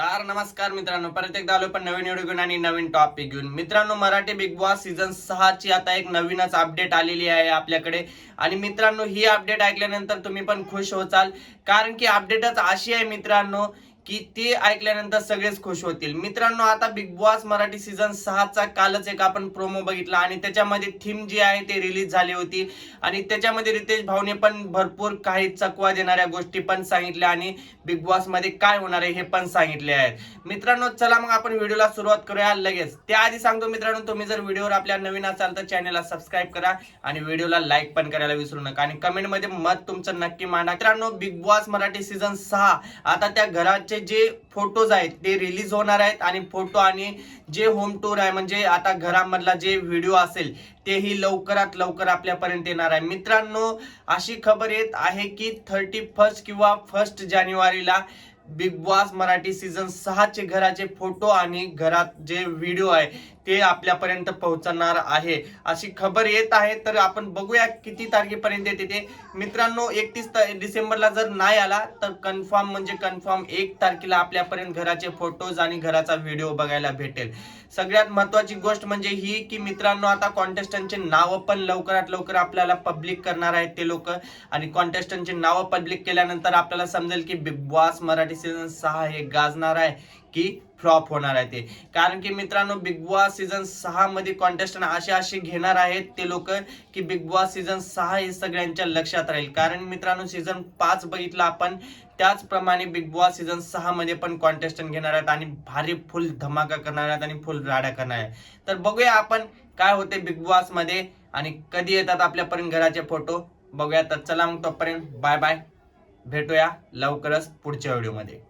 तर नमस्कार मित्रांनो, परत एकदा आलो पण नवीन व्हिडिओ घेऊन आणि नवीन टॉपिक घेऊन. मित्रांनो, मराठी बिग बॉस सीझन 6 ची आता एक नवीनच अपडेट आलेली आहे आपल्याकडे. आणि मित्रांनो, ही अपडेट ऐकल्यानंतर तुम्ही पण खुश होचाल, कारण की अपडेटच अशी आहे मित्रांनो की ते ऐकल्यानंतर सगळेच खुश होतील. मित्रांनो, आता बिग बॉस मराठी सीझन 6 चा कालच एक आपण प्रोमो बघितला आणि त्याच्यामध्ये थीम जी आहे ते रिलीज झाली होती. आणि त्याच्यामध्ये रितेश भाऊने पण भरपूर काही चकवा देणाऱ्या गोष्टी पण सांगितल्या आणि बिग बॉस मध्ये काय होणार आहे हे पण सांगितले आहेत. मित्रांनो, चला मग आपण व्हिडिओला सुरुवात करूया लगेच. त्याआधी सांगतो मित्रांनो, तुम्ही जर व्हिडिओवर आपल्या नवीन असाल तर चॅनलला सबस्क्राईब करा आणि व्हिडिओला लाईक पण करायला विसरू नका आणि कमेंट मध्ये मत तुमचं नक्की मांडा. मित्रांनो, बिग बॉस मराठी सीझन 6 आता त्या घराचे जे फोटोज आहेत ते रिलीज होणार आहेत आणि फोटो आणि जे होम टूर आहे म्हणजे आता घरामधला जे व्हिडिओ असेल तेही लवकरात लवकर आपल्यापर्यंत येणार आहे. मित्रांनो, अशी खबर येत आहे की 31 किंवा 1 जानेवारीला बिग बॉस मराठी सीझन 6 चे घराचे फोटो आणि घरात जे व्हिडिओ आहे ते आपल्यापर्यंत पोहोचणार आहे, अशी खबर येत आहे. तर आपण बघूया किती तारखेपर्यंत येते ते. मित्रांनो, 31 डिसेंबरला जर नाही आला तर कन्फर्म म्हणजे कन्फर्म 1 तारखेला आपल्यापर्यंत घराचे फोटोज आणि घराचा व्हिडिओ बघायला भेटेल. सगळ्यात महत्वाची गोष्ट म्हणजे ही की मित्रांनो, आता कॉन्टेस्टंटचे नाव पण लवकरात लवकर आपल्याला पब्लिक करणार आहेत ते लोक. आणि कॉन्टेस्टंटचे नाव पब्लिक केल्यानंतर आपल्याला समजेल की बिग बॉस मराठी सीझन 6 हे गाजणार आहे की फ्लॉप होणार आहे ते. कारण की मित्रांनो, बिग बॉस सीझन 6 मध्ये कॉन्टेस्टंट असे घेणार आहेत ते लोक की बिग बॉस सीझन 6 हे सगळ्यांच्या लक्षात राहील. कारण मित्रांनो, सीझन 5 बघितला आपण, त्याचप्रमाणे बिग बॉस सीझन 6 मध्ये पण कॉन्टेस्टंट घेणार आहेत आणि भारी फुल धमाका करणार आहेत आणि फुल राडा करणार आहेत. तर बघूया आपण काय होते बिग बॉस मध्ये आणि कधी येतात आपल्यापर्यंत घराचे फोटो बघूया. तर चला मग तोपर्यंत बाय बाय, भेटूया लवकरच पुढच्या व्हिडिओ मध्ये.